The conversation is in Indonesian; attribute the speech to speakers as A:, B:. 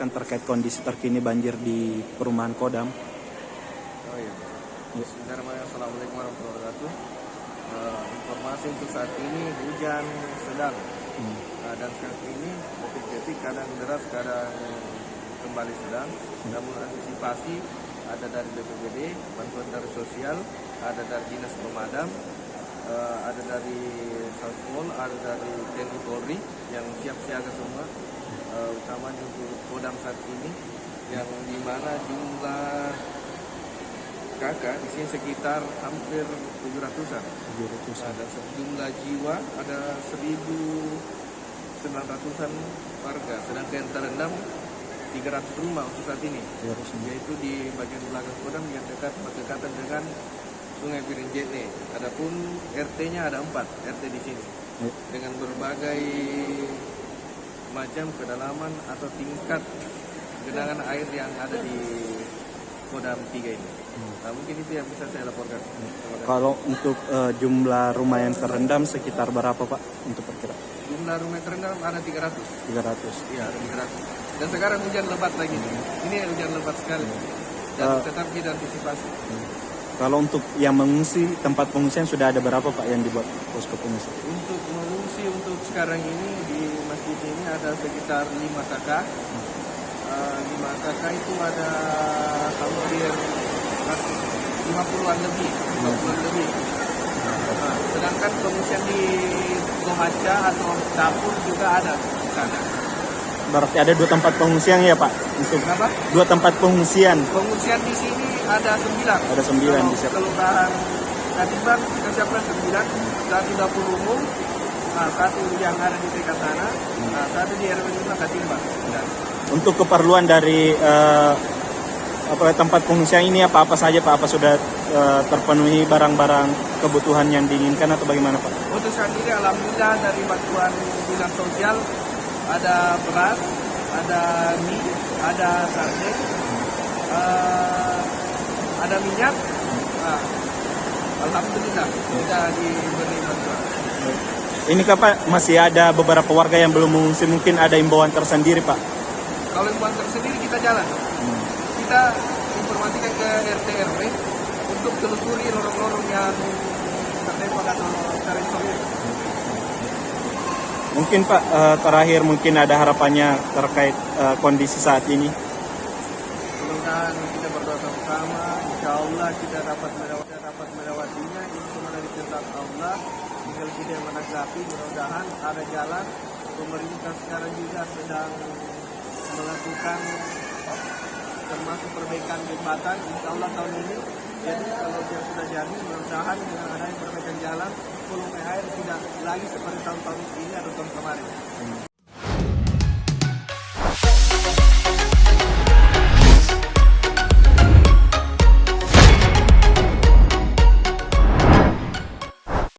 A: menjelaskan terkait kondisi terkini banjir di perumahan Kodam.
B: Oh iya. Bismillahirrahmanirrahim. Assalamualaikum warahmatullahi wabarakatuh. Informasi untuk saat ini hujan sedang. Dan saat ini detik-detik kadang deras, kadang kembali sedang. Namun antisipasi ada dari BPBD, bantuan dari sosial, ada dari dinas pemadam, ada dari Satpol, ada dari TNI Polri yang siap siaga semua. Utamanya untuk Kodam saat ini yang dimana jumlah kakak di sini sekitar hampir 700-an. Ada sejumlah jiwa ada 1.900-an warga, sedangkan yang terendam 300 rumah untuk saat ini, yaitu di bagian belakang Kodam yang berdekatan dengan Sungai Pirinjene. Adapun RT-nya ada 4 RT di sini dengan berbagai macam kedalaman atau tingkat genangan air yang ada di Kodam 3 ini. Nah, mungkin itu yang bisa saya laporkan.
A: Kalau untuk jumlah rumah yang terendam sekitar berapa Pak untuk perkiraan?
B: Jumlah rumah yang terendam ada 300.
A: 300.
B: Iya, ada 300. Dan sekarang hujan lebat lagi. Ini hujan lebat sekali. Dan tetap kita antisipasi.
A: Kalau untuk yang mengungsi, tempat pengungsian sudah ada berapa Pak yang dibuat posko pengungsi?
B: Untuk mengungsi untuk sekarang ini di masjid ini ada sekitar 5 kakak. 5 kakak itu ada hampir 50-an lebih. Nah, sedangkan pengungsian di Gomaca atau dapur juga ada di sana.
A: Berarti ada 2 tempat pengungsian ya Pak? Untuk
B: Kenapa?
A: 2 tempat pengungsian.
B: Pengungsian di sini ada 9.
A: Ada 9 di situ.
B: Kelurahan Katimbang kita siapkan 9, 1 dapur umum, nah, 1 yang ada di TK sana, nah, 1 di RW 5 Katimbang.
A: Untuk keperluan dari tempat pengungsian ini apa saja Pak? Apa sudah terpenuhi barang-barang kebutuhan yang diinginkan atau bagaimana Pak?
B: Untuk saat ini alhamdulillah dari bantuan dinas sosial ada beras, ada mie, ada sarden, ada minyak. Nah, alhamdulillah sudah diberi bantuan.
A: Ini Pak masih ada beberapa warga yang belum mengungsi, mungkin ada imbauan tersendiri Pak?
B: Kalau imbauan tersendiri kita jalan. Kita informasikan ke RT RW untuk telusuri lorong-lorong yang terdampak atau terisolir.
A: Mungkin Pak terakhir mungkin ada harapannya terkait kondisi saat ini.
B: Mudah-mudahan kita berdoa sama-sama, insya Allah kita dapat melewatinya. Ini semua dari kehendak Allah. Tinggal kita yang menanggapi. Mudah-mudahan ada jalan. Pemerintah sekarang juga sedang melakukan termasuk perbaikan jembatan. Insya Allah tahun ini. Jadi kalau dia sudah jadi, mudah-mudahan dengan adanya perbaikan jalan, volume air tidak lagi seperti tahun-tahun ini atau tahun kemarin.